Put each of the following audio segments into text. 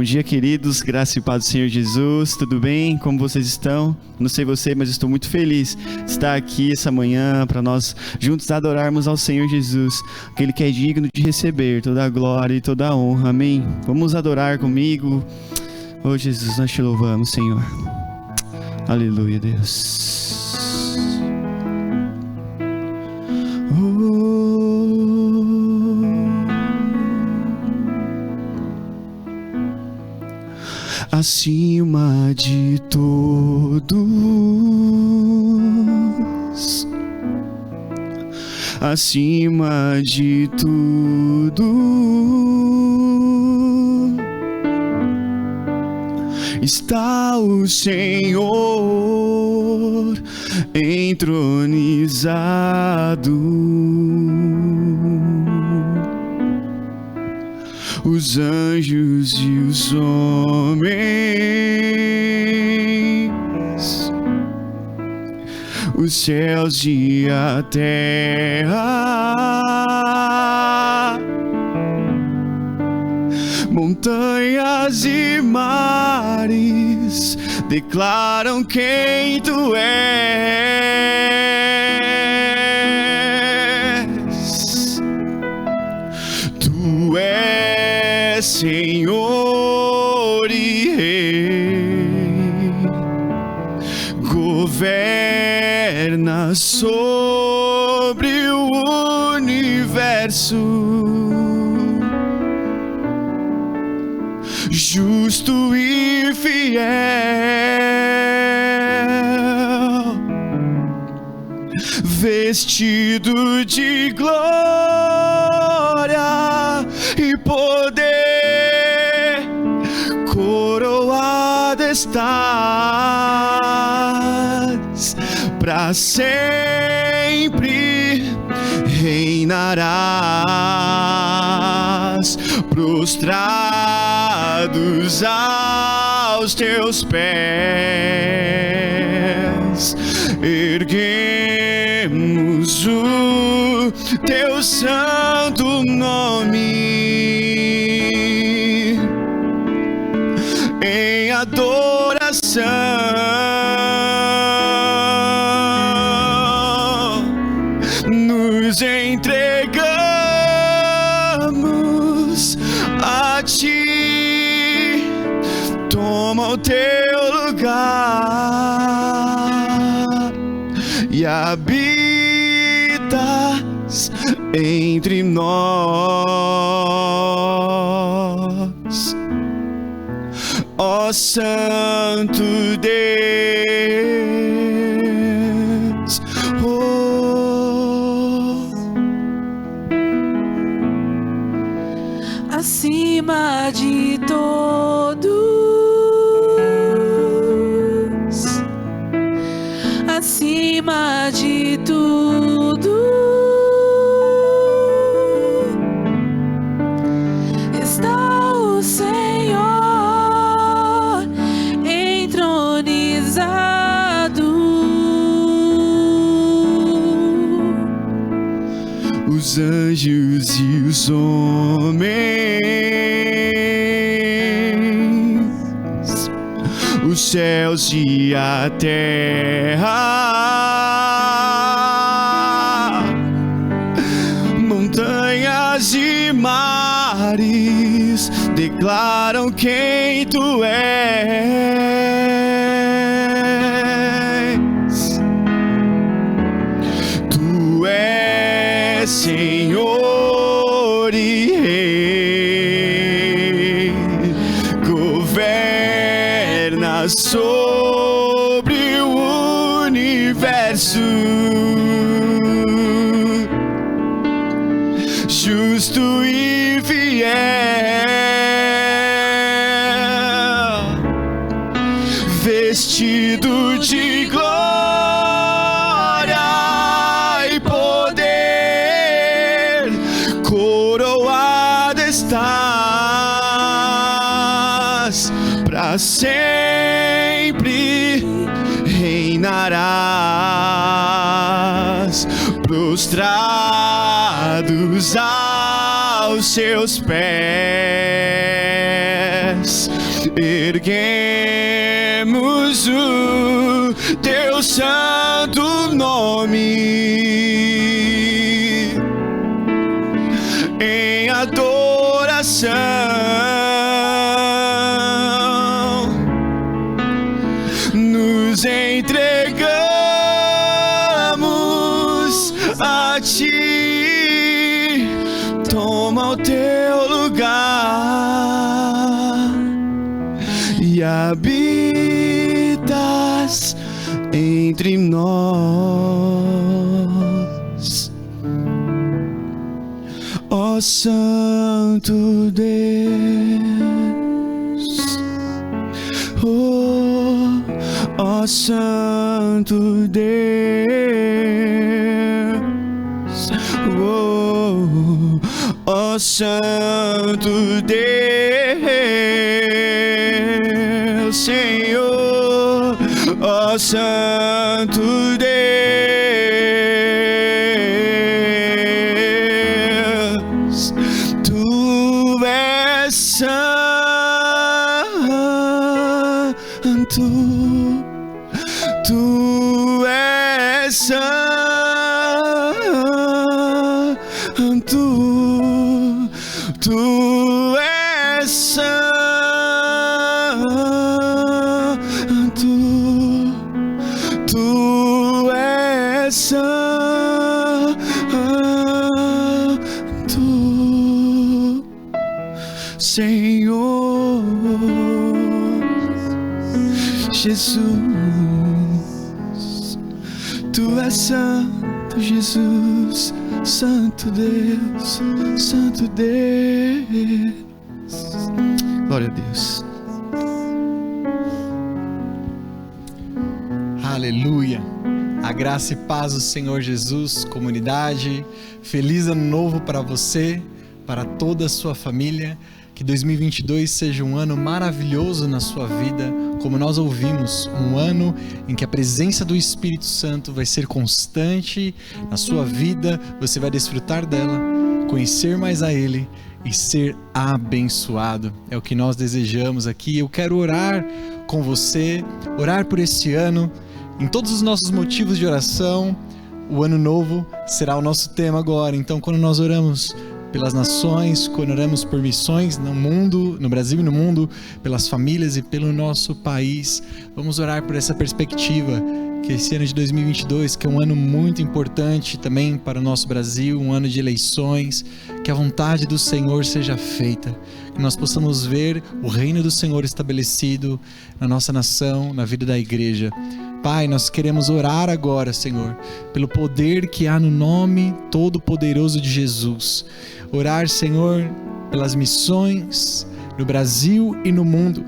Bom dia, queridos, graça e paz do Senhor Jesus, tudo bem? Como vocês estão? Não sei você, mas estou muito feliz de estar aqui essa manhã para nós juntos adorarmos ao Senhor Jesus, aquele que é digno de receber toda a glória e toda a honra, amém? Vamos adorar comigo. Oh Jesus, nós te louvamos, Senhor. Aleluia, Deus. Acima de todos, acima de tudo, está o Senhor entronizado. Os anjos e os homens, os céus e a terra, montanhas e mares declaram quem tu és. Tu és Senhor e Rei, governa sobre o universo, justo e fiel, vestido de glória e poder, coroado estás, para sempre reinarás, prostrados aos teus pés, erguemos o teu santo nome em adoração, nos entregamos a ti, toma o teu lugar e habitas entre nós, ó Santo Deus. Acima de todos, acima de tudo, está o Senhor entronizado. Os anjos e os homens, os céus e a terra, montanhas e mares declaram quem tu és. Tu és Senhor e Rei, governa sobre o universo, justo e fiel, vestido de glória e poder, coroado estás, para sempre reinarás, prostrados aos seus pés, pés, erguemos o teu santo nome em adoração. Nos entregamos a ti, toma o teu lugar e habitas entre nós, ó Santo Deus, ó Santo Deus, ó Santo Deus, Senhor, ó Santo Deus, tu és santo, tu és santo, tu és santo, tu és santo, Senhor Jesus, tu és santo, Jesus, santo Deus, santo Deus. Glória a Deus. Aleluia. A graça e paz do Senhor Jesus, comunidade. Feliz ano novo para você, para toda a sua família. Que 2022 seja um ano maravilhoso na sua vida, como nós ouvimos, um ano em que a presença do Espírito Santo vai ser constante na sua vida, você vai desfrutar dela, conhecer mais a Ele e ser abençoado. É o que nós desejamos aqui. Eu quero orar com você, orar por esse ano, em todos os nossos motivos de oração. O ano novo será o nosso tema agora, então quando nós oramos pelas nações, quando oramos por missões no mundo, no Brasil e no mundo, pelas famílias e pelo nosso país, vamos orar por essa perspectiva, que esse ano de 2022, que é um ano muito importante também para o nosso Brasil, um ano de eleições, que a vontade do Senhor seja feita, que nós possamos ver o reino do Senhor estabelecido na nossa nação, na vida da igreja. Pai, nós queremos orar agora, Senhor, pelo poder que há no nome todo-poderoso de Jesus. Orar, Senhor, pelas missões no Brasil e no mundo.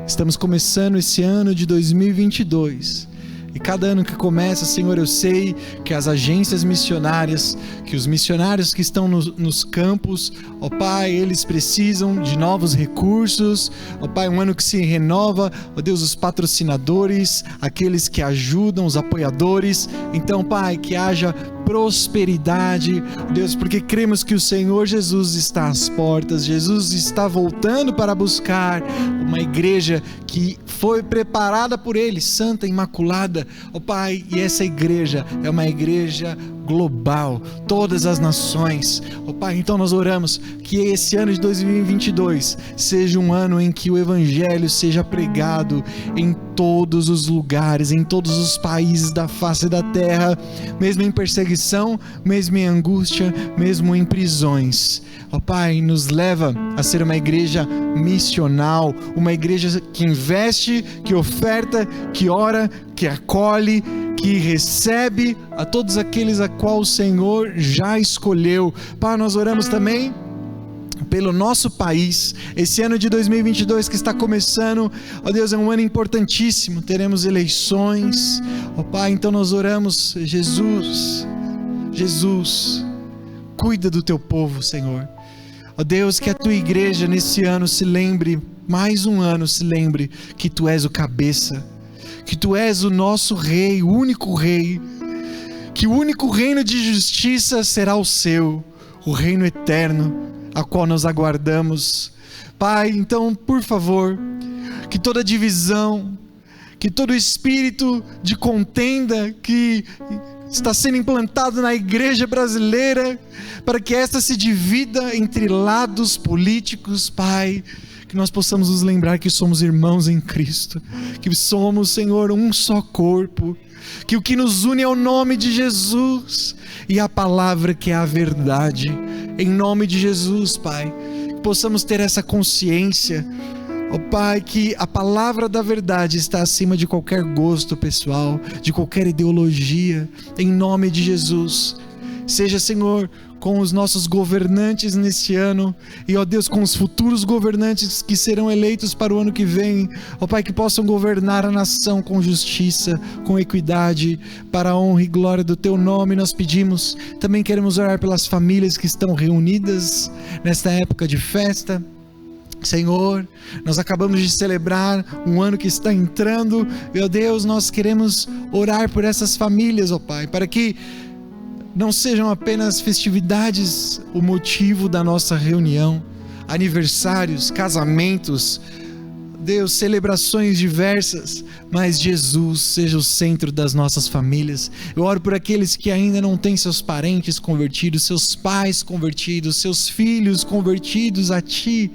Estamos começando esse ano de 2022. E cada ano que começa, Senhor, eu sei que as agências missionárias, que os missionários que estão nos campos, ó Pai, eles precisam de novos recursos, ó Pai, um ano que se renova, ó Deus, os patrocinadores, aqueles que ajudam, os apoiadores. Então, Pai, que haja prosperidade, Deus, porque cremos que o Senhor Jesus está às portas, Jesus está voltando para buscar uma igreja que foi preparada por Ele, santa, imaculada, ó Pai, e essa igreja é uma igreja global, todas as nações, ó Pai. Então nós oramos que esse ano de 2022 seja um ano em que o Evangelho seja pregado em todos os lugares, em todos os países da face da terra, mesmo em perseguição, mesmo em angústia, mesmo em prisões. Ó Pai, nos leva a ser uma igreja missional, uma igreja que investe, que oferta, que ora, que acolhe, que recebe a todos aqueles a qual o Senhor já escolheu. Pai, nós oramos também pelo nosso país, esse ano de 2022 que está começando, ó Deus, é um ano importantíssimo, teremos eleições, ó Pai, então nós oramos, Jesus, cuida do teu povo, Senhor, ó Deus, que a tua igreja nesse ano se lembre, mais um ano se lembre que tu és o cabeça, que tu és o nosso rei, o único rei, que o único reino de justiça será o seu, o reino eterno, a qual nós aguardamos. Pai, então, por favor, que toda divisão, que todo espírito de contenda que está sendo implantado na igreja brasileira, para que esta se divida entre lados políticos, Pai, que nós possamos nos lembrar que somos irmãos em Cristo, que somos, Senhor, um só corpo, que o que nos une é o nome de Jesus e a palavra que é a verdade. Em nome de Jesus, Pai, que possamos ter essa consciência, ó Pai, que a palavra da verdade está acima de qualquer gosto pessoal, de qualquer ideologia. Em nome de Jesus, seja, Senhor, com os nossos governantes neste ano, e ó Deus, com os futuros governantes que serão eleitos para o ano que vem, ó Pai, que possam governar a nação com justiça, com equidade, para a honra e glória do Teu nome. Nós pedimos, também queremos orar pelas famílias que estão reunidas nesta época de festa. Senhor, nós acabamos de celebrar um ano que está entrando, meu Deus, nós queremos orar por essas famílias, ó Pai, para que não sejam apenas festividades o motivo da nossa reunião, aniversários, casamentos, Deus, celebrações diversas, mas Jesus seja o centro das nossas famílias. Eu oro por aqueles que ainda não têm seus parentes convertidos, seus pais convertidos, seus filhos convertidos a Ti.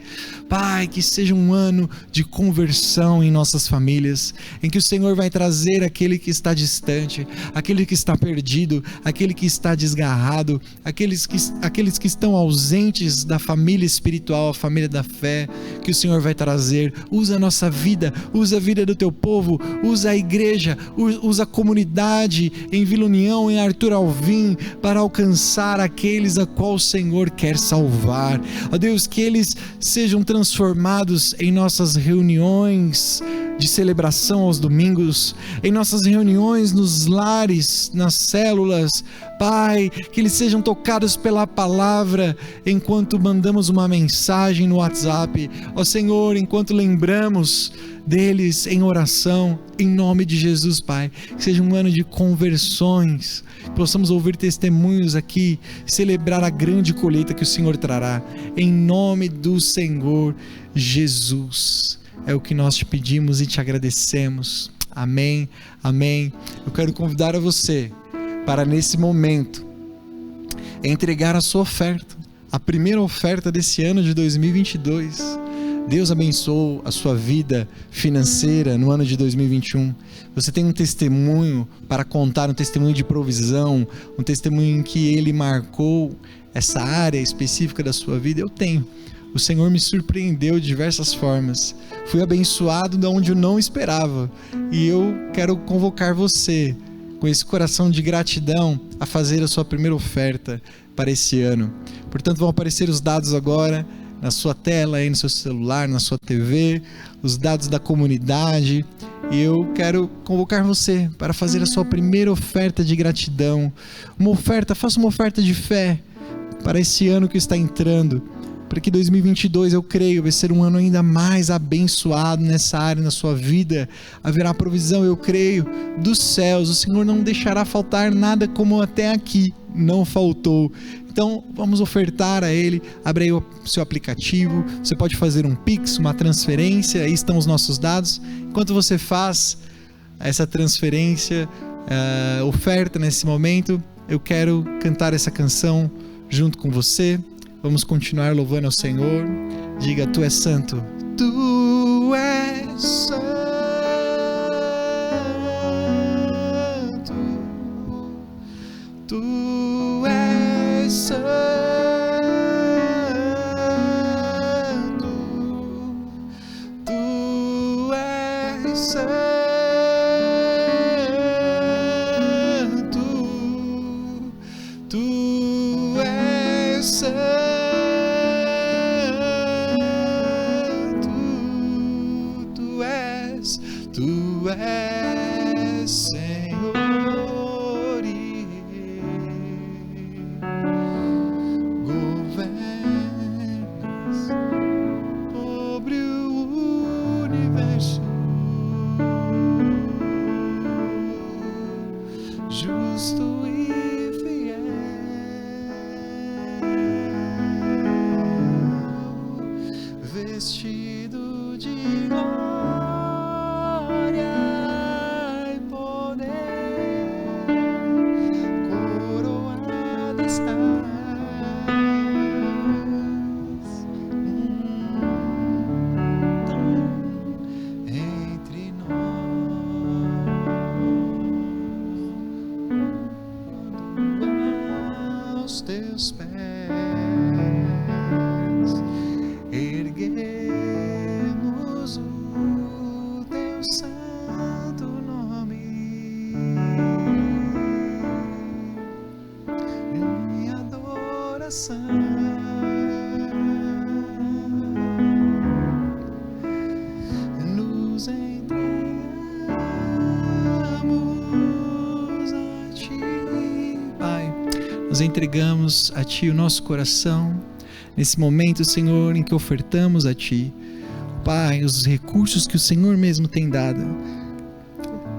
Pai, que seja um ano de conversão em nossas famílias, em que o Senhor vai trazer aquele que está distante, aquele que está perdido, aquele que está desgarrado, aqueles que estão ausentes da família espiritual, a família da fé, que o Senhor vai trazer. Usa a nossa vida, usa a vida do Teu povo, usa a igreja, usa a comunidade em Vila União, em Arthur Alvim, para alcançar aqueles a qual o Senhor quer salvar. Ó Deus, que eles sejam transformados em nossas reuniões de celebração aos domingos, em nossas reuniões nos lares, nas células, Pai, que eles sejam tocados pela palavra enquanto mandamos uma mensagem no WhatsApp, ó Senhor, enquanto lembramos deles em oração, em nome de Jesus, Pai, que seja um ano de conversões, que possamos ouvir testemunhos aqui, celebrar a grande colheita que o Senhor trará, em nome do Senhor Jesus. É o que nós te pedimos e te agradecemos. Amém, amém. Eu quero convidar a você para, nesse momento, entregar a sua oferta, a primeira oferta desse ano de 2022. Deus abençoou a sua vida financeira no ano de 2021. Você tem um testemunho para contar, um testemunho de provisão, um testemunho em que Ele marcou essa área específica da sua vida? Eu tenho. O Senhor me surpreendeu de diversas formas. Fui abençoado de onde eu não esperava. E eu quero convocar você, com esse coração de gratidão, a fazer a sua primeira oferta para esse ano. Portanto, vão aparecer os dados agora na sua tela, aí no seu celular, na sua TV, os dados da comunidade. E eu quero convocar você para fazer a sua primeira oferta de gratidão. Faça uma oferta de fé para esse ano que está entrando, para que 2022, eu creio, vai ser um ano ainda mais abençoado nessa área, na sua vida. Haverá provisão, eu creio, dos céus. O Senhor não deixará faltar nada como até aqui não faltou. Então, vamos ofertar a Ele. Abre aí o seu aplicativo. Você pode fazer um Pix, uma transferência. Aí estão os nossos dados. Enquanto você faz essa transferência, oferta nesse momento, eu quero cantar essa canção junto com você. Vamos continuar louvando ao Senhor. Diga: Tu és santo. Tu és santo. Tu és santo. Tu és santo. Tu és santo. Tu és Senhor e governas sobre o universo, justo e fiel, vestido teu santo nome, minha adoração. Nos entregamos a ti, Pai. Nós entregamos a ti o nosso coração nesse momento, Senhor, em que ofertamos a ti, Pai, os recursos que o Senhor mesmo tem dado,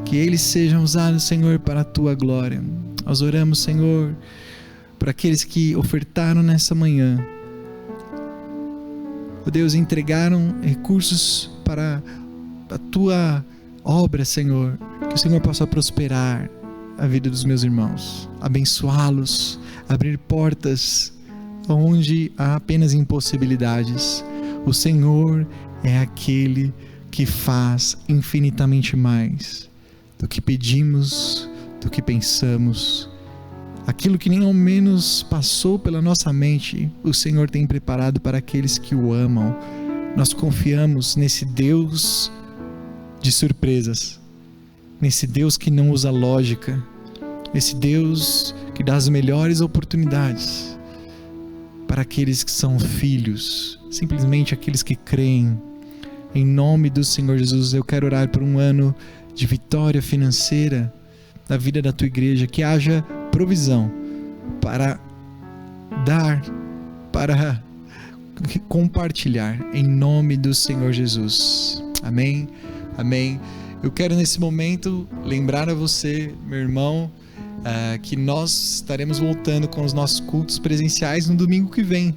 que eles sejam usados, Senhor, para a tua glória. Nós oramos, Senhor, para aqueles que ofertaram nessa manhã, ó Deus, entregaram recursos para a tua obra, Senhor, que o Senhor possa prosperar a vida dos meus irmãos, abençoá-los, abrir portas onde há apenas impossibilidades. O Senhor é aquele que faz infinitamente mais do que pedimos, do que pensamos. Aquilo que nem ao menos passou pela nossa mente, o Senhor tem preparado para aqueles que o amam. Nós confiamos nesse Deus de surpresas, nesse Deus que não usa lógica, nesse Deus que dá as melhores oportunidades para aqueles que são filhos, simplesmente aqueles que creem. Em nome do Senhor Jesus, eu quero orar por um ano de vitória financeira na vida da tua igreja, que haja provisão para dar, para compartilhar, em nome do Senhor Jesus. Amém, amém. Eu quero nesse momento lembrar a você, meu irmão, que nós estaremos voltando com os nossos cultos presenciais no domingo que vem,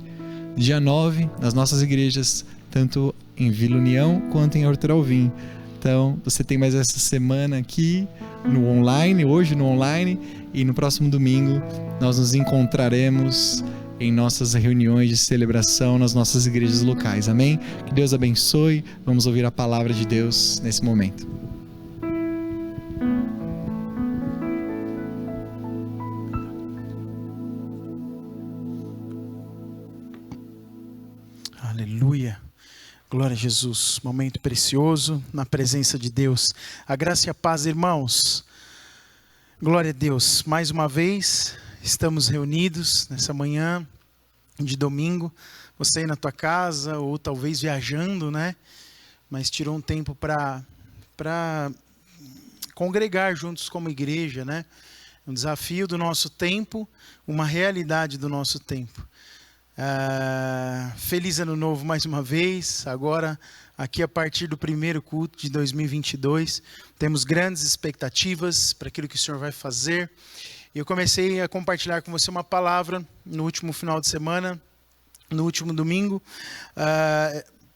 dia 9, nas nossas igrejas, tanto em Vila União quanto em Horto Alvim. Então, você tem mais essa semana aqui no online, hoje no online, e no próximo domingo nós nos encontraremos em nossas reuniões de celebração nas nossas igrejas locais. Amém? Que Deus abençoe. Vamos ouvir a palavra de Deus nesse momento. Aleluia, glória a Jesus, momento precioso na presença de Deus. A graça e a paz, irmãos. Glória a Deus, mais uma vez estamos reunidos nessa manhã de domingo. Você aí na tua casa ou talvez viajando, né? Mas tirou um tempo para congregar juntos como igreja, né? Um desafio do nosso tempo, uma realidade do nosso tempo. Feliz ano novo mais uma vez. Agora aqui a partir do primeiro culto de 2022 temos grandes expectativas para aquilo que o Senhor vai fazer. Eu comecei a compartilhar com você uma palavra no último final de semana, no último domingo,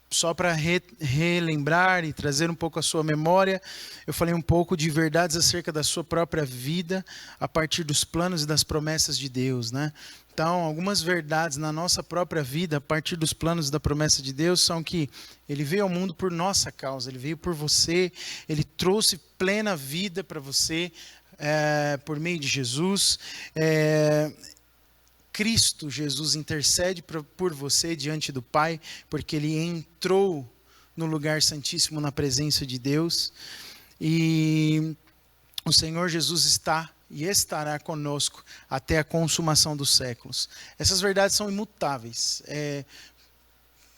só para relembrar e trazer um pouco a sua memória. Eu falei um pouco de verdades acerca da sua própria vida a partir dos planos e das promessas de Deus, né? Então, algumas verdades na nossa própria vida, a partir dos planos e da promessa de Deus, são que Ele veio ao mundo por nossa causa, Ele veio por você, Ele trouxe plena vida para você, por meio de Jesus. Cristo Jesus intercede por você diante do Pai, porque Ele entrou no lugar santíssimo na presença de Deus. E o Senhor Jesus está e estará conosco até a consumação dos séculos. Essas verdades são imutáveis.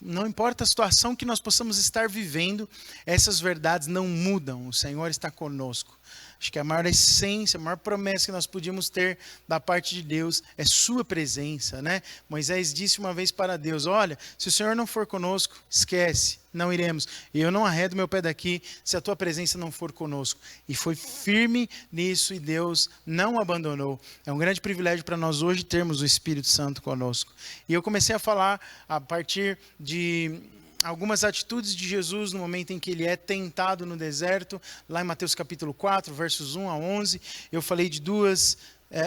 Não importa a situação que nós possamos estar vivendo, essas verdades não mudam. O Senhor está conosco. Acho que a maior essência, a maior promessa que nós podíamos ter da parte de Deus é sua presença, né? Moisés disse uma vez para Deus: olha, se o Senhor não for conosco, esquece, não iremos. E eu não arredo meu pé daqui se a tua presença não for conosco. E foi firme nisso e Deus não abandonou. É um grande privilégio para nós hoje termos o Espírito Santo conosco. E eu comecei a falar a partir de algumas atitudes de Jesus no momento em que ele é tentado no deserto, lá em Mateus capítulo 4, versos 1 a 11. Eu falei de duas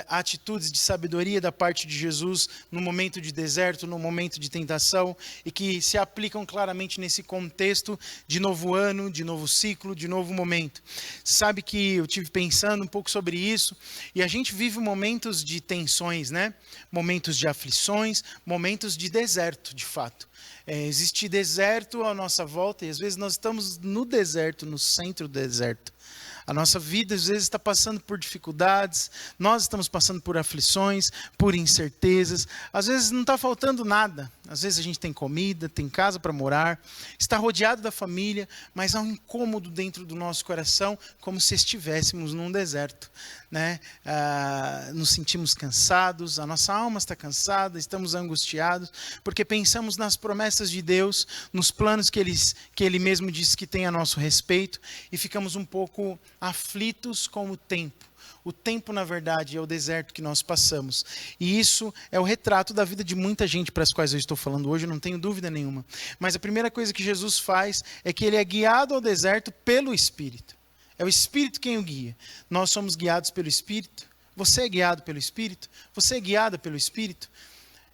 atitudes de sabedoria da parte de Jesus no momento de deserto, no momento de tentação, e que se aplicam claramente nesse contexto de novo ano, de novo ciclo, de novo momento. Sabe que eu tive pensando um pouco sobre isso, e a gente vive momentos de tensões, né? Momentos de aflições, momentos de deserto, de fato. Existe deserto à nossa volta, e às vezes nós estamos no deserto, no centro do deserto. A nossa vida às vezes está passando por dificuldades, nós estamos passando por aflições, por incertezas, às vezes não está faltando nada, às vezes a gente tem comida, tem casa para morar, está rodeado da família, mas há um incômodo dentro do nosso coração, como se estivéssemos num deserto, né? Nos sentimos cansados, a nossa alma está cansada, estamos angustiados, porque pensamos nas promessas de Deus, nos planos que Ele mesmo disse que tem a nosso respeito, e ficamos um pouco aflitos com o tempo. O tempo, na verdade, é o deserto que nós passamos. E isso é o retrato da vida de muita gente para as quais eu estou falando hoje, não tenho dúvida nenhuma. Mas a primeira coisa que Jesus faz é que Ele é guiado ao deserto pelo Espírito. É o Espírito quem o guia. Nós somos guiados pelo Espírito. Você é guiado pelo Espírito. Você é guiada pelo Espírito.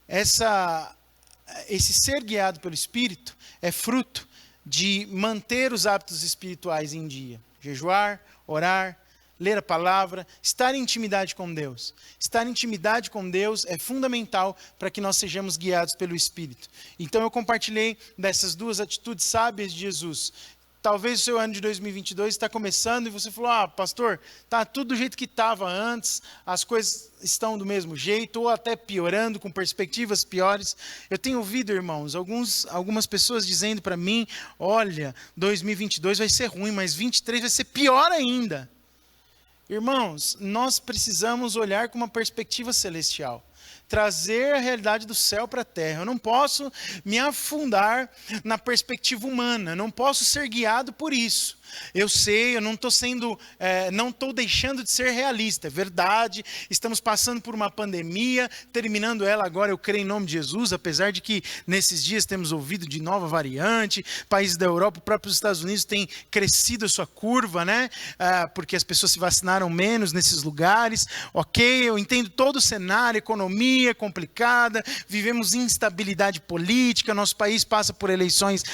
Esse ser guiado pelo Espírito é fruto de manter os hábitos espirituais em dia. Jejuar, orar, ler a palavra, estar em intimidade com Deus. Estar em intimidade com Deus é fundamental para que nós sejamos guiados pelo Espírito. Então eu compartilhei dessas duas atitudes sábias de Jesus. Talvez o seu ano de 2022 está começando e você falou, pastor, está tudo do jeito que estava antes, as coisas estão do mesmo jeito, ou até piorando, com perspectivas piores. Eu tenho ouvido, irmãos, algumas pessoas dizendo para mim, olha, 2022 vai ser ruim, mas 2023 vai ser pior ainda. Irmãos, nós precisamos olhar com uma perspectiva celestial. Trazer a realidade do céu para a terra. Eu não posso me afundar na perspectiva humana, eu não posso ser guiado por isso. Eu sei, eu não estou deixando de ser realista, é verdade, estamos passando por uma pandemia, terminando ela agora, eu creio em nome de Jesus, apesar de que nesses dias temos ouvido de nova variante, países da Europa, o próprio Estados Unidos tem crescido a sua curva, né? Porque as pessoas se vacinaram menos nesses lugares, ok, eu entendo todo o cenário, economia complicada, vivemos instabilidade política, nosso país passa por eleições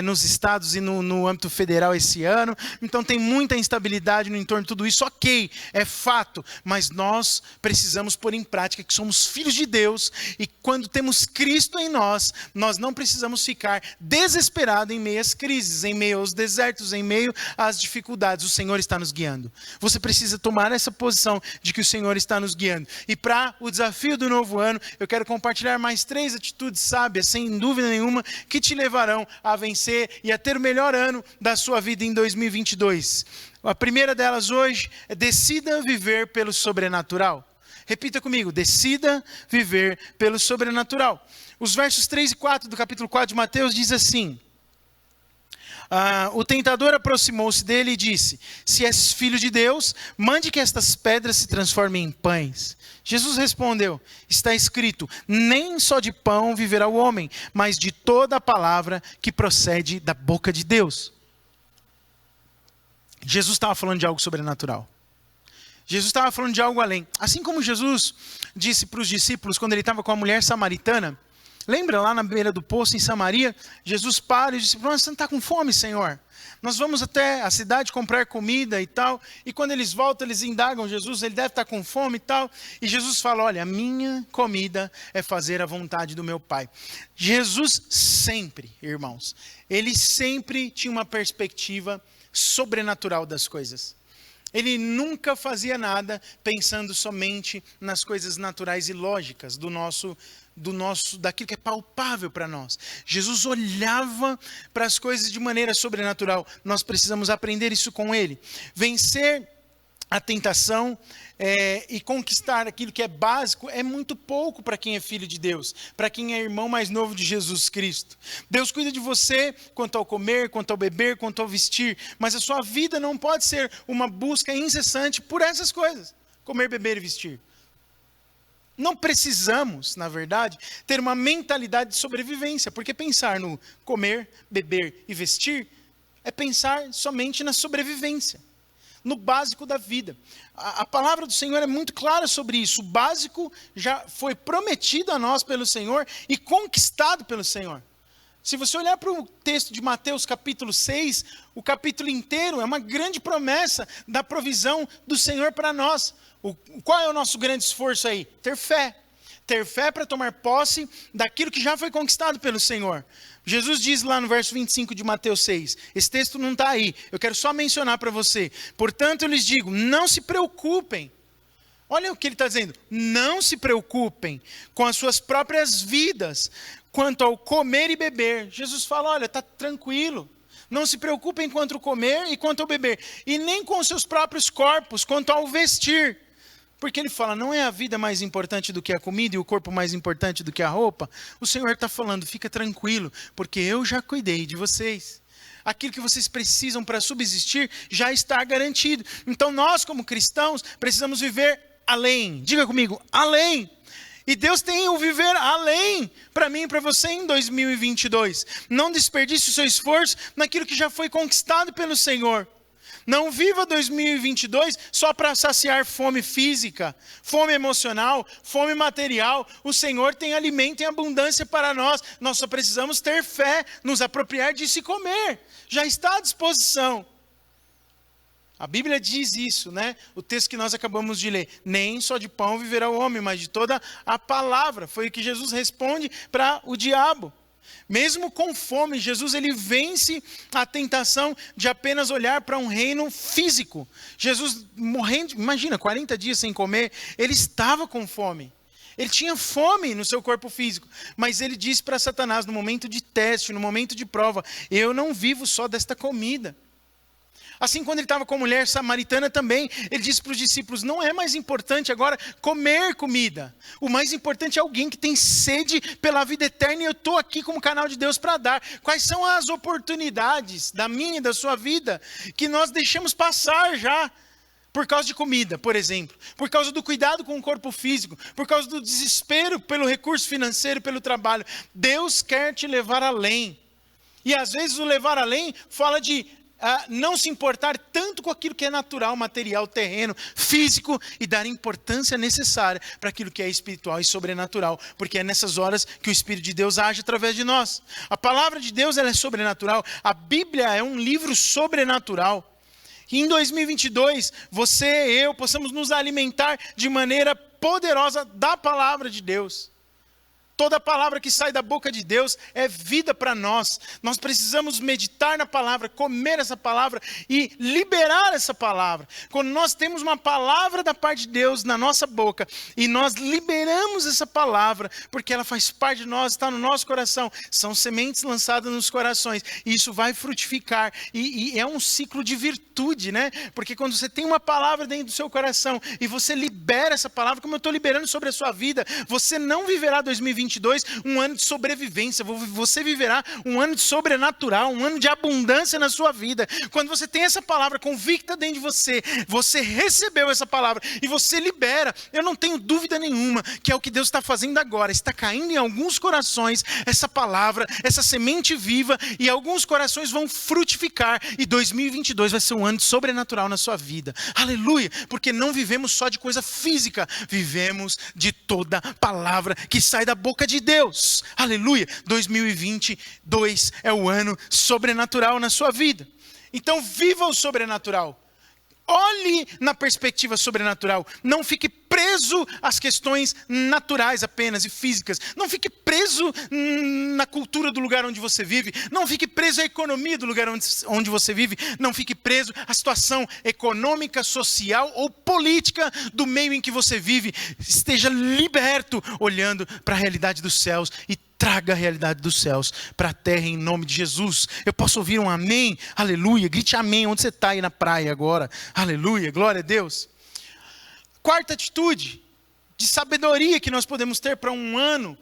nos estados e no âmbito federal esse ano, então tem muita instabilidade no entorno de tudo isso, ok, é fato, mas nós precisamos pôr em prática que somos filhos de Deus, e quando temos Cristo em nós, nós não precisamos ficar desesperados em meio às crises, em meio aos desertos, em meio às dificuldades. O Senhor está nos guiando. Você precisa tomar essa posição de que o Senhor está nos guiando. E para o desafio do novo ano, eu quero compartilhar mais 3 atitudes sábias, sem dúvida nenhuma, que te levarão a vencer e a ter o melhor ano da sua vida em 2022. A primeira delas hoje é: decida viver pelo sobrenatural. Repita comigo: decida viver pelo sobrenatural. Os versos 3 e 4 do capítulo 4 de Mateus diz assim: o tentador aproximou-se dele e disse: se és filho de Deus, mande que estas pedras se transformem em pães. Jesus respondeu: está escrito, nem só de pão viverá o homem, mas de toda a palavra que procede da boca de Deus. Jesus estava falando de algo sobrenatural. Jesus estava falando de algo além. Assim como Jesus disse para os discípulos, quando ele estava com a mulher samaritana, lembra lá na beira do poço em Samaria, Jesus para e disse: você não está com fome, Senhor? Nós vamos até a cidade comprar comida e tal. E quando eles voltam, eles indagam Jesus, ele deve estar com fome e tal. E Jesus fala: olha, a minha comida é fazer a vontade do meu Pai. Jesus sempre, irmãos, ele sempre tinha uma perspectiva sobrenatural das coisas. Ele nunca fazia nada pensando somente nas coisas naturais e lógicas daquilo que é palpável para nós. Jesus olhava para as coisas de maneira sobrenatural. Nós precisamos aprender isso com ele. Vencer a tentação e conquistar aquilo que é básico é muito pouco para quem é filho de Deus, para quem é irmão mais novo de Jesus Cristo. Deus cuida de você quanto ao comer, quanto ao beber, quanto ao vestir, mas a sua vida não pode ser uma busca incessante por essas coisas: comer, beber e vestir. Não precisamos, na verdade, ter uma mentalidade de sobrevivência, porque pensar no comer, beber e vestir é pensar somente na sobrevivência. no básico da vida. A palavra do Senhor é muito clara sobre isso. O básico já foi prometido a nós pelo Senhor e conquistado pelo Senhor. Se você olhar para o texto de Mateus capítulo 6, o capítulo inteiro é uma grande promessa da provisão do Senhor para nós. Qual é o nosso grande esforço aí? Ter fé. Ter fé para tomar posse daquilo que já foi conquistado pelo Senhor. Jesus diz lá no verso 25 de Mateus 6, esse texto não está aí, eu quero só mencionar para você. Portanto, eu lhes digo, não se preocupem. Olha o que ele está dizendo, não se preocupem com as suas próprias vidas, quanto ao comer e beber. Jesus fala, olha, está tranquilo. Não se preocupem quanto ao comer e quanto ao beber. E nem com os seus próprios corpos, quanto ao vestir. Porque ele fala, não é a vida mais importante do que a comida e o corpo mais importante do que a roupa? O Senhor está falando, fica tranquilo, porque eu já cuidei de vocês. Aquilo que vocês precisam para subsistir já está garantido. Então nós, como cristãos, precisamos viver além. Diga comigo, além. E Deus tem o viver além para mim e para você em 2022. Não desperdice o seu esforço naquilo que já foi conquistado pelo Senhor. Não viva 2022 só para saciar fome física, fome emocional, fome material. O Senhor tem alimento em abundância para nós. Nós só precisamos ter fé, nos apropriar disso e comer. Já está à disposição. A Bíblia diz isso, né? O texto que nós acabamos de ler. Nem só de pão viverá o homem, mas de toda a palavra. Foi o que Jesus responde para o diabo. Mesmo com fome, Jesus ele vence a tentação de apenas olhar para um reino físico. Jesus morrendo, imagina, 40 dias sem comer, ele estava com fome. Ele tinha fome no seu corpo físico, mas ele disse para Satanás no momento de teste, no momento de prova, eu não vivo só desta comida. Assim, quando ele estava com a mulher samaritana também, ele disse para os discípulos, não é mais importante agora comer comida. O mais importante é alguém que tem sede pela vida eterna e eu estou aqui como canal de Deus para dar. Quais são as oportunidades da minha e da sua vida que nós deixamos passar já? Por causa de comida, por exemplo. Por causa do cuidado com o corpo físico. Por causa do desespero pelo recurso financeiro, pelo trabalho. Deus quer te levar além. E às vezes o levar além fala de não se importar tanto com aquilo que é natural, material, terreno, físico e dar importância necessária para aquilo que é espiritual e sobrenatural, porque é nessas horas que o Espírito de Deus age através de nós. A palavra de Deus ela é sobrenatural, a Bíblia é um livro sobrenatural. E em 2022, você e eu possamos nos alimentar de maneira poderosa da palavra de Deus. Toda palavra que sai da boca de Deus é vida para nós. Nós precisamos meditar na palavra, comer essa palavra e liberar essa palavra. Quando nós temos uma palavra da parte de Deus na nossa boca e nós liberamos essa palavra, porque ela faz parte de nós, está no nosso coração, são sementes lançadas nos corações e isso vai frutificar. E é um ciclo de virtude, né? Porque quando você tem uma palavra dentro do seu coração e você libera essa palavra, como eu estou liberando sobre a sua vida, você não viverá 2022 um ano de sobrevivência, você viverá um ano de sobrenatural, um ano de abundância na sua vida. Quando você tem essa palavra convicta dentro de você, você recebeu essa palavra e você libera, eu não tenho dúvida nenhuma que é o que Deus está fazendo agora, está caindo em alguns corações essa palavra, essa semente viva e alguns corações vão frutificar e 2022 vai ser um ano de sobrenatural na sua vida. Aleluia, porque não vivemos só de coisa física, vivemos de toda palavra que sai da boca de Deus. Aleluia. 2022 é o ano sobrenatural na sua vida. Então viva o sobrenatural. Olhe na perspectiva sobrenatural. Não fique preso às questões naturais apenas e físicas. Não fique preso na cultura do lugar onde você vive. Não fique preso à economia do lugar onde você vive. Não fique preso à situação econômica, social ou política do meio em que você vive. Esteja liberto olhando para a realidade dos céus e traga a realidade dos céus para a terra em nome de Jesus. Eu posso ouvir um amém? Aleluia. Grite amém. Onde você está aí na praia agora? Aleluia. Glória a Deus. Quarta atitude de sabedoria que nós podemos ter para um ano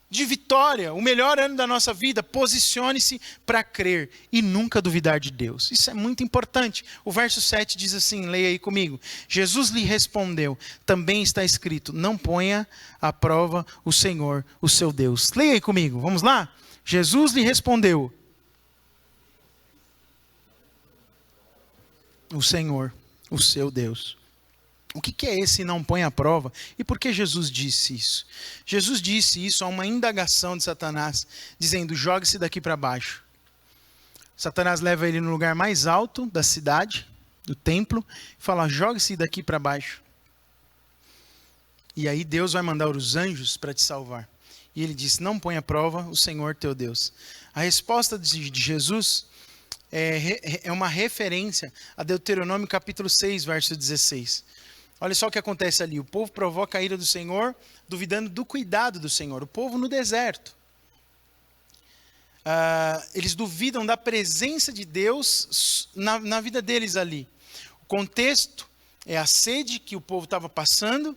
de vitória, o melhor ano da nossa vida. Posicione-se para crer e nunca duvidar de Deus. Isso é muito importante. O verso 7 diz assim, leia aí comigo. Jesus lhe respondeu, também está escrito, não ponha à prova o Senhor, o seu Deus. Leia aí comigo, vamos lá? Jesus lhe respondeu, o Senhor, o seu Deus. O que é esse não põe à prova? E por que Jesus disse isso? Jesus disse isso a uma indagação de Satanás, dizendo: jogue-se daqui para baixo. Satanás leva ele no lugar mais alto da cidade, do templo, e fala: jogue-se daqui para baixo. E aí Deus vai mandar os anjos para te salvar. E ele disse: não põe à prova o Senhor teu Deus. A resposta de Jesus é uma referência a Deuteronômio capítulo 6, verso 16. Olha só o que acontece ali. O povo provoca a ira do Senhor, duvidando do cuidado do Senhor. O povo no deserto. Eles duvidam da presença de Deus na vida deles ali. O contexto é a sede que o povo estava passando,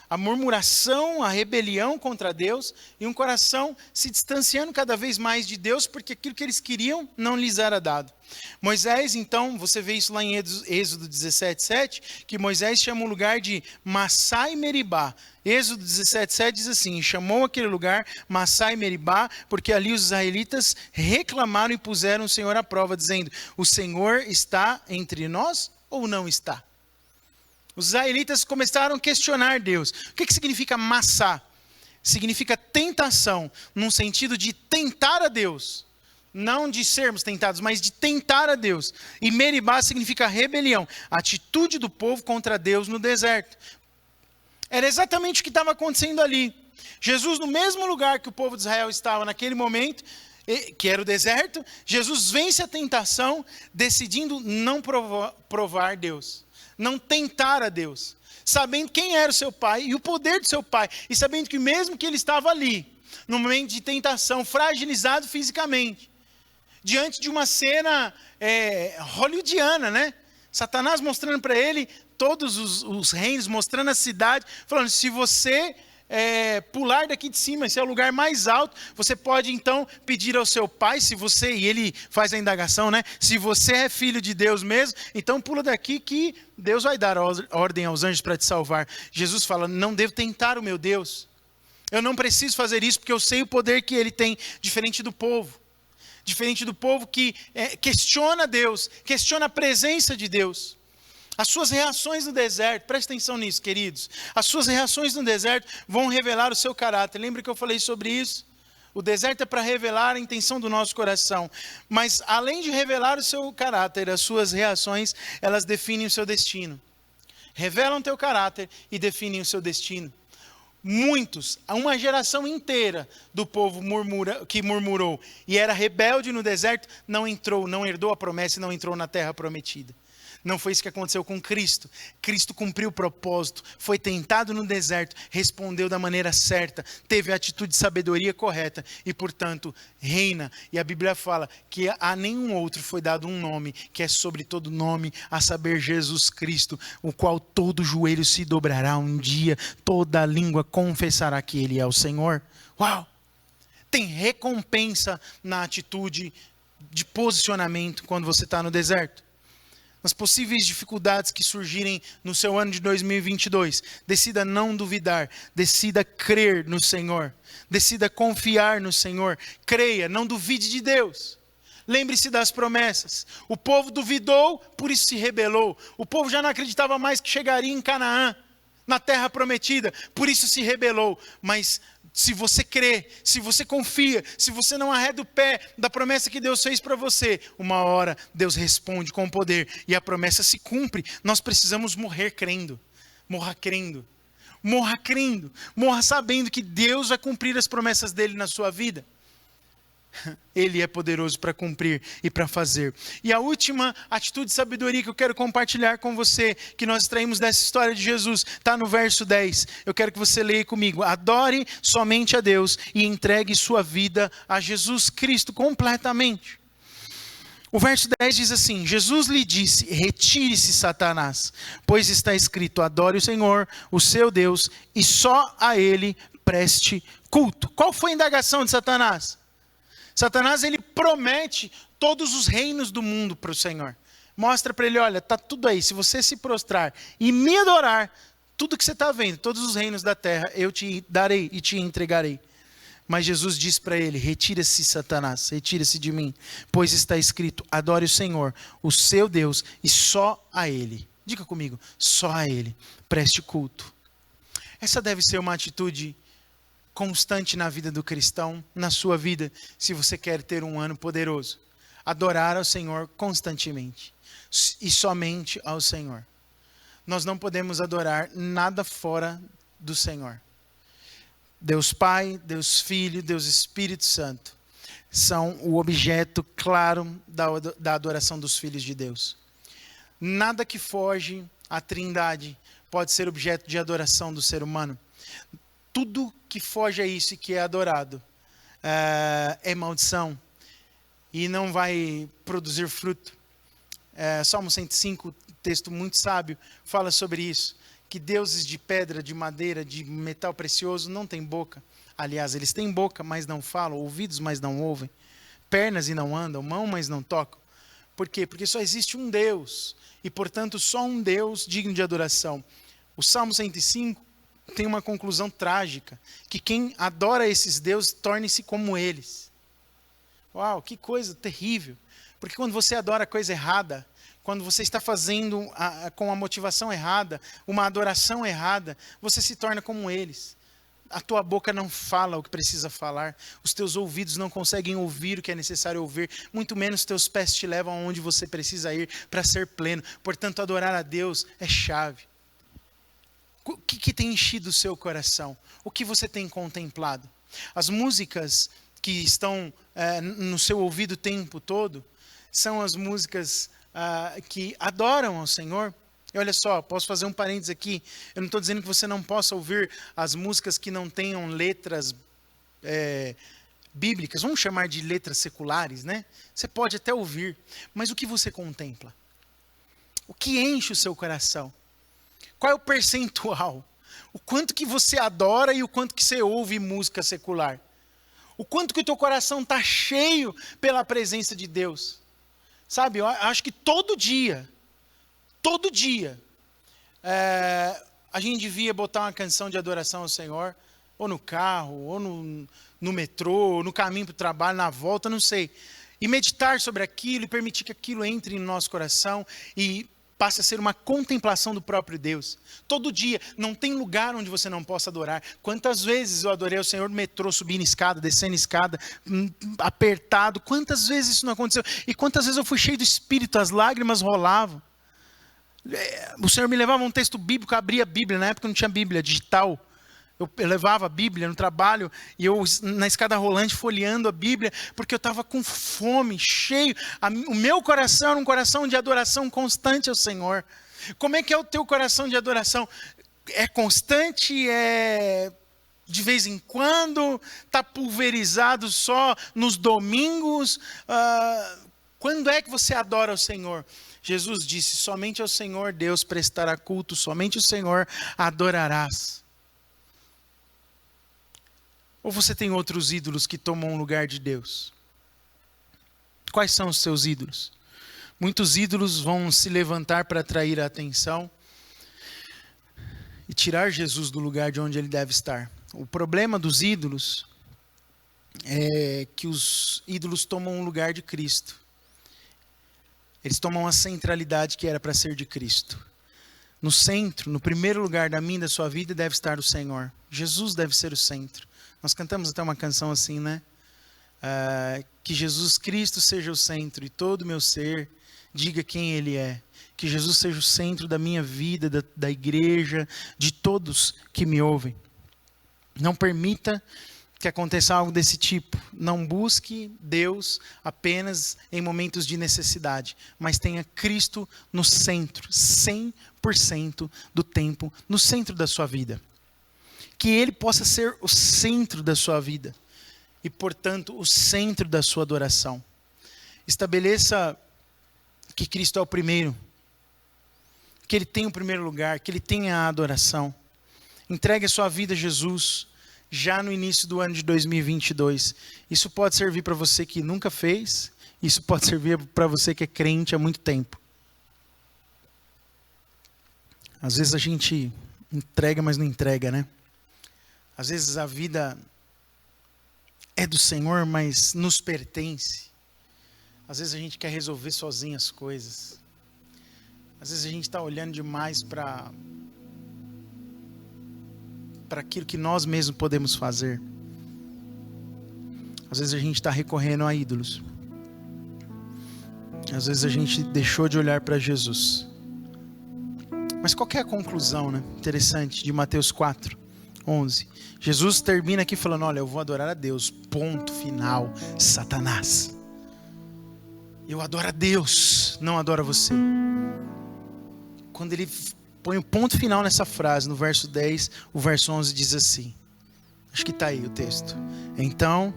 a murmuração, a rebelião contra Deus e um coração se distanciando cada vez mais de Deus porque aquilo que eles queriam não lhes era dado. Moisés, então, você vê isso lá em Êxodo 17:7, que Moisés chama o lugar de Massá e Meribá. Êxodo 17:7 diz assim: chamou aquele lugar Massá e Meribá, porque ali os israelitas reclamaram e puseram o Senhor à prova, dizendo: o Senhor está entre nós ou não está? Os israelitas começaram a questionar Deus. O que significa Massá? Significa tentação, num sentido de tentar a Deus. Não de sermos tentados, mas de tentar a Deus. E Meribá significa rebelião, atitude do povo contra Deus no deserto. Era exatamente o que estava acontecendo ali. Jesus, no mesmo lugar que o povo de Israel estava naquele momento, que era o deserto, Jesus vence a tentação, decidindo não provar Deus, não tentar a Deus, sabendo quem era o seu pai e o poder do seu pai, e sabendo que mesmo que ele estava ali, no momento de tentação, fragilizado fisicamente, diante de uma cena hollywoodiana, né? Satanás mostrando para ele todos os reinos, mostrando a cidade, falando: se você pular daqui de cima, esse é o lugar mais alto, você pode então pedir ao seu pai, se você, e ele faz a indagação, né? Se você é filho de Deus mesmo, então pula daqui que Deus vai dar ordem aos anjos para te salvar. Jesus fala: não devo tentar o meu Deus, eu não preciso fazer isso porque eu sei o poder que ele tem, diferente do povo que questiona Deus, questiona a presença de Deus. As suas reações no deserto, preste atenção nisso, queridos. As suas reações no deserto vão revelar o seu caráter. Lembra que eu falei sobre isso? O deserto é para revelar a intenção do nosso coração. Mas além de revelar o seu caráter, as suas reações, elas definem o seu destino. Revelam teu caráter e definem o seu destino. Muitos, uma geração inteira do povo que murmurou e era rebelde no deserto, não herdou a promessa e não entrou na terra prometida. Não foi isso que aconteceu com Cristo. Cristo cumpriu o propósito, foi tentado no deserto, respondeu da maneira certa, teve a atitude de sabedoria correta e, portanto, reina. E a Bíblia fala que a nenhum outro foi dado um nome, que é sobre todo nome, a saber, Jesus Cristo, o qual todo joelho se dobrará um dia, toda língua confessará que Ele é o Senhor. Uau! Tem recompensa na atitude de posicionamento quando você está no deserto. Nas possíveis dificuldades que surgirem no seu ano de 2022, decida não duvidar, decida crer no Senhor, decida confiar no Senhor, creia, não duvide de Deus. Lembre-se das promessas. O povo duvidou, por isso se rebelou. O povo já não acreditava mais que chegaria em Canaã, na terra prometida, por isso se rebelou. Mas se você crê, se você confia, se você não arreda o pé da promessa que Deus fez para você, uma hora Deus responde com poder e a promessa se cumpre. Nós precisamos morrer crendo. Morra crendo. Morra crendo. Morra sabendo que Deus vai cumprir as promessas dele na sua vida. Ele é poderoso para cumprir e para fazer. E a última atitude de sabedoria que eu quero compartilhar com você, que nós extraímos dessa história de Jesus, está no verso 10. Eu quero que você leia comigo. Adore somente a Deus e entregue sua vida a Jesus Cristo completamente. O verso 10 diz assim: Jesus lhe disse: retire-se, Satanás, pois está escrito: adore o Senhor, o seu Deus, e só a Ele preste culto. Qual foi a indagação de Satanás? Satanás, ele promete todos os reinos do mundo para o Senhor. Mostra para ele: olha, está tudo aí. Se você se prostrar e me adorar, tudo que você está vendo, todos os reinos da terra, eu te darei e te entregarei. Mas Jesus diz para ele: retira-se, Satanás, retira-se de mim, pois está escrito: adore o Senhor, o seu Deus, e só a Ele. Diga comigo, só a Ele preste culto. Essa deve ser uma atitude constante na vida do cristão, na sua vida, se você quer ter um ano poderoso. Adorar ao Senhor constantemente e somente ao Senhor. Nós não podemos adorar nada fora do Senhor. Deus Pai, Deus Filho, Deus Espírito Santo são o objeto claro da adoração dos filhos de Deus. Nada que foge à Trindade pode ser objeto de adoração do ser humano. Tudo que foge a isso e que é adorado é maldição e não vai produzir fruto. Salmo 105, texto muito sábio, fala sobre isso, que deuses de pedra, de madeira, de metal precioso não têm boca. Aliás, eles têm boca, mas não falam, ouvidos, mas não ouvem, pernas e não andam, mão, mas não tocam. Por quê? Porque só existe um Deus, e portanto só um Deus digno de adoração. O Salmo 105 tem uma conclusão trágica, que quem adora esses deuses torne-se como eles. Uau, que coisa terrível. Porque quando você adora a coisa errada, quando você está fazendo com a motivação errada, uma adoração errada, você se torna como eles. A tua boca não fala o que precisa falar, os teus ouvidos não conseguem ouvir o que é necessário ouvir, muito menos teus pés te levam aonde você precisa ir para ser pleno. Portanto, adorar a Deus é chave. O que tem enchido o seu coração? O que você tem contemplado? As músicas que estão no seu ouvido o tempo todo são as músicas que adoram ao Senhor. E olha só, posso fazer um parênteses aqui. Eu não estou dizendo que você não possa ouvir as músicas que não tenham letras bíblicas. Vamos chamar de letras seculares, né? Você pode até ouvir. Mas o que você contempla? O que enche o seu coração? Qual é o percentual? O quanto que você adora e o quanto que você ouve música secular? O quanto que o teu coração está cheio pela presença de Deus? Sabe, eu acho que todo dia, a gente devia botar uma canção de adoração ao Senhor, ou no carro, ou no metrô, ou no caminho para o trabalho, na volta, não sei. E meditar sobre aquilo e permitir que aquilo entre no nosso coração e passe a ser uma contemplação do próprio Deus. Todo dia, não tem lugar onde você não possa adorar. Quantas vezes eu adorei ao Senhor no metrô, subindo escada, descendo escada, apertado. Quantas vezes isso não aconteceu? E quantas vezes eu fui cheio do Espírito, as lágrimas rolavam. O Senhor me levava um texto bíblico, eu abria a Bíblia, na época não tinha Bíblia digital. Eu levava a Bíblia no trabalho e eu na escada rolante folheando a Bíblia, porque eu estava com fome, cheio. O meu coração era um coração de adoração constante ao Senhor. Como é que é o teu coração de adoração? É constante? É de vez em quando? Está pulverizado só nos domingos? Quando é que você adora ao Senhor? Jesus disse, somente ao Senhor Deus prestará culto, somente o Senhor adorarás. Ou você tem outros ídolos que tomam o lugar de Deus? Quais são os seus ídolos? Muitos ídolos vão se levantar para atrair a atenção e tirar Jesus do lugar de onde ele deve estar. O problema dos ídolos é que os ídolos tomam o lugar de Cristo. Eles tomam a centralidade que era para ser de Cristo. No centro, no primeiro lugar da minha e da sua vida deve estar o Senhor. Jesus deve ser o centro. Nós cantamos até uma canção assim, né? Que Jesus Cristo seja o centro e todo o meu ser diga quem Ele é. Que Jesus seja o centro da minha vida, da igreja, de todos que me ouvem. Não permita que aconteça algo desse tipo. Não busque Deus apenas em momentos de necessidade, mas tenha Cristo no centro, 100% do tempo, no centro da sua vida. Que Ele possa ser o centro da sua vida e, portanto, o centro da sua adoração. Estabeleça que Cristo é o primeiro, que Ele tem o primeiro lugar, que Ele tem a adoração. Entregue a sua vida a Jesus já no início do ano de 2022. Isso pode servir para você que nunca fez, isso pode servir para você que é crente há muito tempo. Às vezes a gente entrega, mas não entrega, né? Às vezes a vida é do Senhor, mas nos pertence. Às vezes a gente quer resolver sozinho as coisas. Às vezes a gente está olhando demais para aquilo que nós mesmos podemos fazer. Às vezes a gente está recorrendo a ídolos. Às vezes a gente deixou de olhar para Jesus. Mas qual que é a conclusão, né? Interessante, de Mateus 4:11. Jesus termina aqui falando: olha, eu vou adorar a Deus. Ponto final. Satanás, eu adoro a Deus, não adoro a você. Quando ele põe o ponto final nessa frase, no verso 10, o verso 11 diz assim. Acho que está aí o texto. Então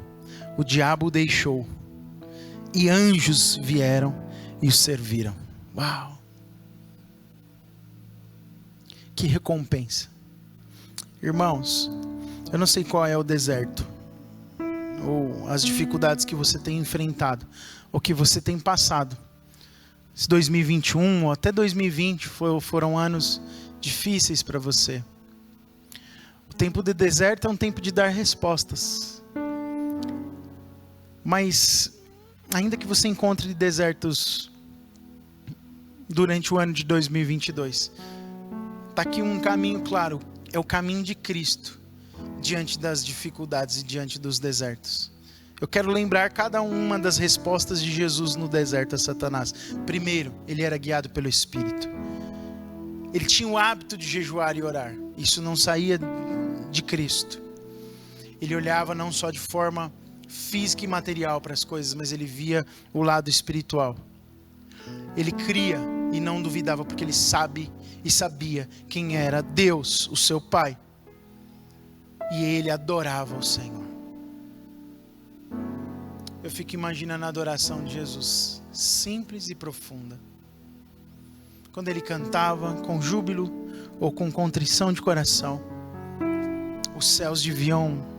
o diabo o deixou, e anjos vieram e o serviram. Uau! Que recompensa. Irmãos, eu não sei qual é o deserto, ou as dificuldades que você tem enfrentado, ou que você tem passado. Esse 2021 ou até 2020 foram anos difíceis para você. O tempo de deserto é um tempo de dar respostas. Mas, ainda que você encontre desertos durante o ano de 2022, está aqui um caminho claro. É o caminho de Cristo diante das dificuldades e diante dos desertos. Eu quero lembrar cada uma das respostas de Jesus no deserto a Satanás. Primeiro, ele era guiado pelo Espírito. Ele tinha o hábito de jejuar e orar. Isso não saía de Cristo. Ele olhava não só de forma física e material para as coisas, mas ele via o lado espiritual. Ele cria e não duvidava, porque ele sabe e sabia quem era Deus, o seu Pai. E ele adorava o Senhor. Eu fico imaginando a adoração de Jesus, simples e profunda. Quando ele cantava com júbilo ou com contrição de coração, os céus deviam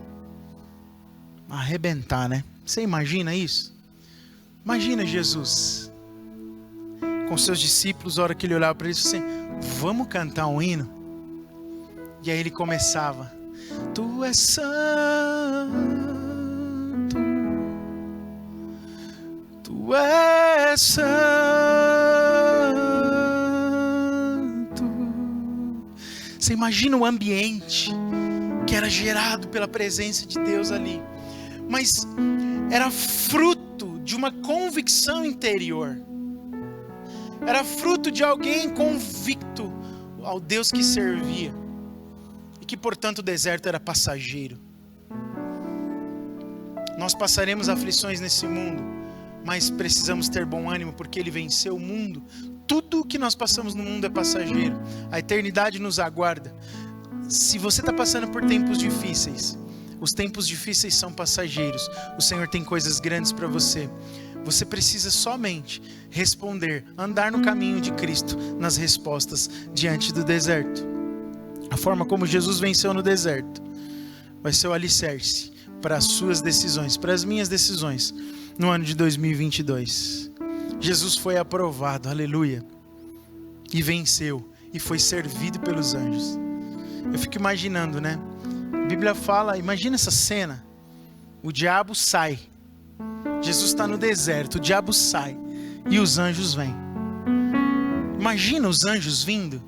arrebentar, né? Você imagina isso? Imagina Jesus com seus discípulos, a hora que ele olhava para eles, assim: vamos cantar um hino? E aí ele começava: Tu és santo, Tu és santo. Você imagina o ambiente que era gerado pela presença de Deus ali, mas era fruto de uma convicção interior. Era fruto de alguém convicto ao Deus que servia. E que, portanto, o deserto era passageiro. Nós passaremos aflições nesse mundo, mas precisamos ter bom ânimo, porque Ele venceu o mundo. Tudo o que nós passamos no mundo é passageiro. A eternidade nos aguarda. Se você está passando por tempos difíceis, os tempos difíceis são passageiros. O Senhor tem coisas grandes para você. Você precisa somente responder, andar no caminho de Cristo, nas respostas diante do deserto. A forma como Jesus venceu no deserto vai ser o alicerce para as suas decisões, para as minhas decisões no ano de 2022. Jesus foi aprovado, aleluia, e venceu, e foi servido pelos anjos. Eu fico imaginando, né? A Bíblia fala, imagina essa cena: o diabo sai, Jesus está no deserto, o diabo sai e os anjos vêm. Imagina os anjos vindo.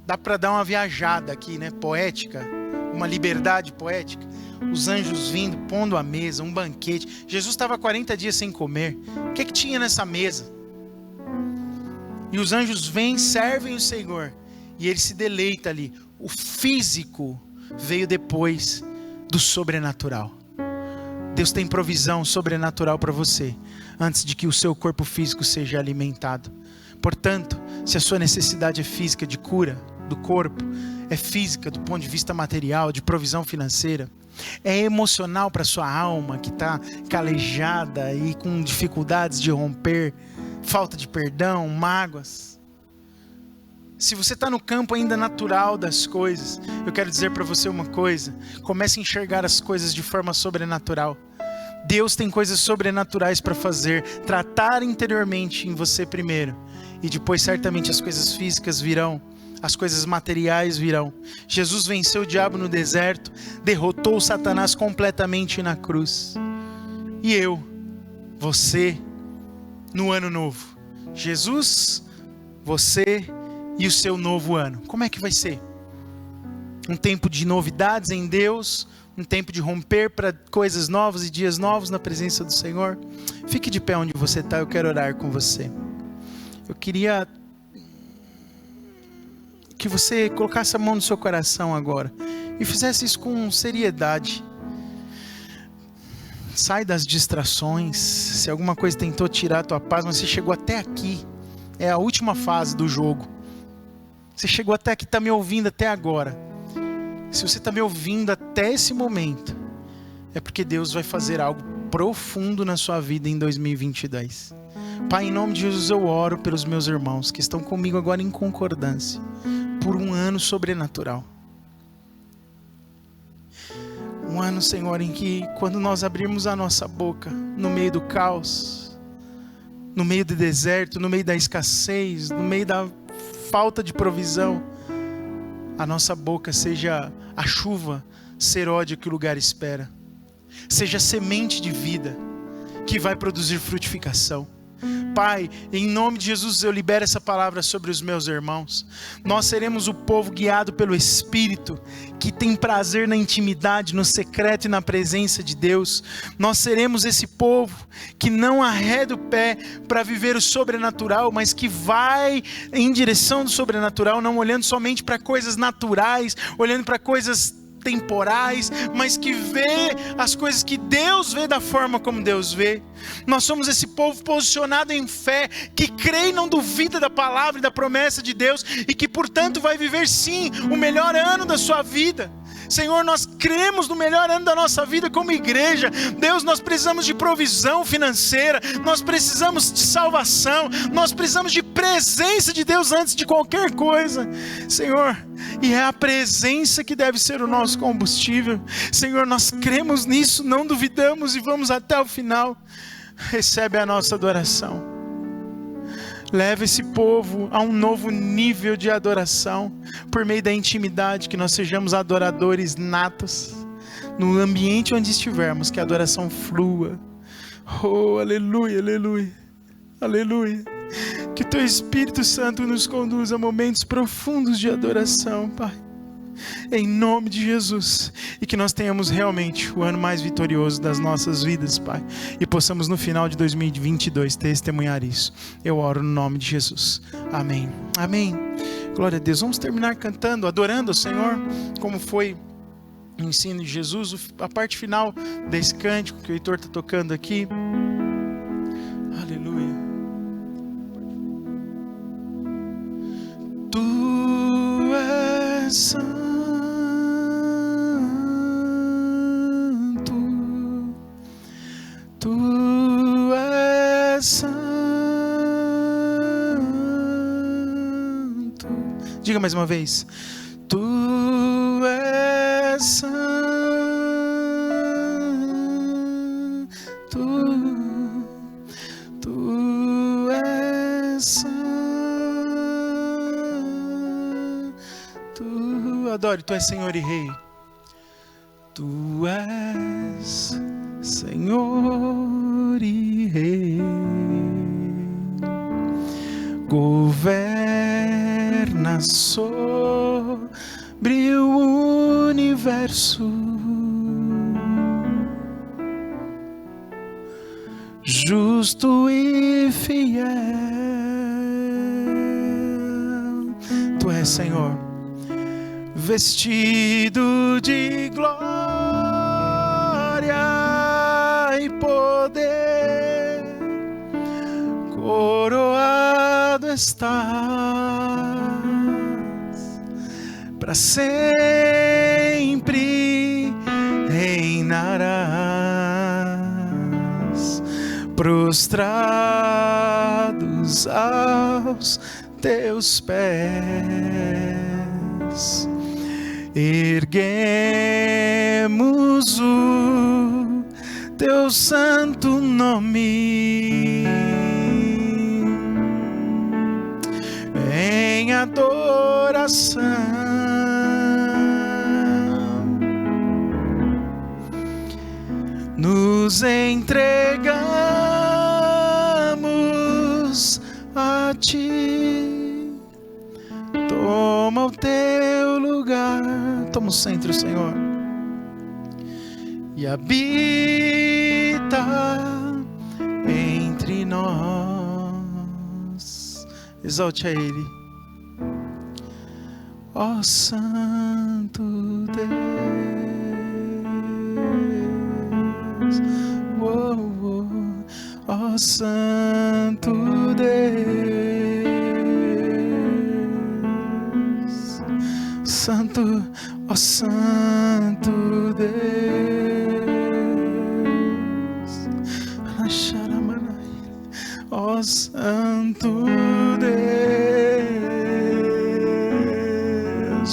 Dá para dar uma viajada aqui, né? Poética, uma liberdade poética. Os anjos vindo, pondo a mesa, um banquete. Jesus estava 40 dias sem comer. O que tinha nessa mesa? E os anjos vêm, servem o Senhor, e Ele se deleita ali. O físico veio depois do sobrenatural. Deus tem provisão sobrenatural para você, antes de que o seu corpo físico seja alimentado. Portanto, se a sua necessidade é física de cura do corpo, é física do ponto de vista material, de provisão financeira, é emocional para a sua alma que está calejada e com dificuldades de romper, falta de perdão, mágoas. Se você está no campo ainda natural das coisas, eu quero dizer para você uma coisa: comece a enxergar as coisas de forma sobrenatural. Deus tem coisas sobrenaturais para fazer, tratar interiormente em você primeiro, e depois certamente as coisas físicas virão, as coisas materiais virão. Jesus venceu o diabo no deserto, derrotou Satanás completamente na cruz. E eu, você, no ano novo, Jesus você e o seu novo ano. Como é que vai ser? Um tempo de novidades em Deus, um tempo de romper para coisas novas e dias novos na presença do Senhor. Fique de pé onde você está, eu quero orar com você. Eu queria que você colocasse a mão no seu coração agora e fizesse isso com seriedade. Sai das distrações. Se alguma coisa tentou tirar a tua paz, mas você chegou até aqui, é a última fase do jogo. Você chegou até aqui, está me ouvindo até agora. Se você está me ouvindo até esse momento, é porque Deus vai fazer algo profundo na sua vida em 2022. Pai, em nome de Jesus eu oro pelos meus irmãos que estão comigo agora em concordância, por um ano sobrenatural. Um ano, Senhor, em que quando nós abrirmos a nossa boca, no meio do caos, no meio do deserto, no meio da escassez, no meio da falta de provisão, a nossa boca seja a chuva seródia que o lugar espera, seja semente de vida que vai produzir frutificação. Pai, em nome de Jesus eu libero essa palavra sobre os meus irmãos. Nós seremos o povo guiado pelo Espírito, que tem prazer na intimidade, no secreto e na presença de Deus. Nós seremos esse povo que não arreda o pé para viver o sobrenatural, mas que vai em direção do sobrenatural, não olhando somente para coisas naturais, olhando para coisas temporais, mas que vê as coisas que Deus vê da forma como Deus vê. Nós somos esse povo posicionado em fé, que crê e não duvida da palavra e da promessa de Deus, e que portanto vai viver sim o melhor ano da sua vida. Senhor, nós cremos no melhor ano da nossa vida como igreja. Deus, nós precisamos de provisão financeira, nós precisamos de salvação, nós precisamos de presença de Deus antes de qualquer coisa, Senhor, e é a presença que deve ser o nosso combustível. Senhor, nós cremos nisso, não duvidamos e vamos até o final. Recebe a nossa adoração. Leva esse povo a um novo nível de adoração, por meio da intimidade, que nós sejamos adoradores natos, no ambiente onde estivermos, que a adoração flua. Oh, aleluia, aleluia, aleluia. Que Teu Espírito Santo nos conduza a momentos profundos de adoração, Pai, em nome de Jesus, e que nós tenhamos realmente o ano mais vitorioso das nossas vidas, Pai, e possamos no final de 2022 testemunhar isso. Eu oro no nome de Jesus, amém, amém. Glória a Deus. Vamos terminar cantando, adorando ao Senhor, como foi o ensino de Jesus, a parte final desse cântico que o Heitor está tocando aqui. Aleluia. Tu és santo, Tu és santo. Diga mais uma vez. Tu és santo, Tu és santo. Adore, Tu és Senhor e Rei. Tu és Senhor e Rei, governa sobre o universo, justo e fiel. Tu és Senhor, vestido de glória e poder, coroado estás, para sempre reinarás, prostrados aos teus pés, erguemos o teu santo nome em adoração, nos entregamos a ti. toma o teu lugar. Toma o centro, Senhor, e habita entre nós. Exalte a Ele. Ó Santo Deus, ó Santo Deus, Santo, ó Santo Deus, ó Santo Deus,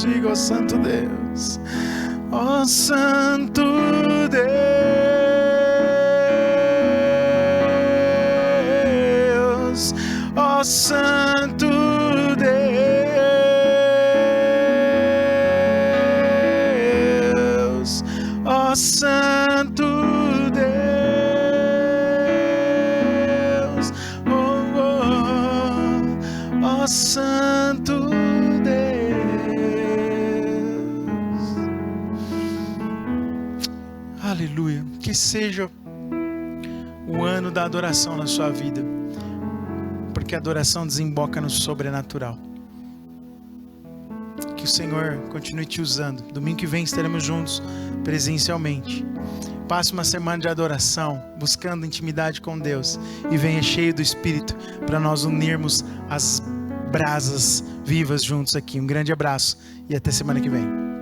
diga ó Santo Deus, ó Santo Deus, ó Santo Deus, ó Santo Deus, ó Santo Deus. Aleluia. Que seja o ano da adoração na sua vida, porque a adoração desemboca no sobrenatural. Que o Senhor continue te usando. Domingo que vem estaremos juntos presencialmente. Passe uma semana de adoração, buscando intimidade com Deus, e venha cheio do Espírito para nós unirmos as brasas vivas juntos aqui. Um grande abraço e até semana que vem.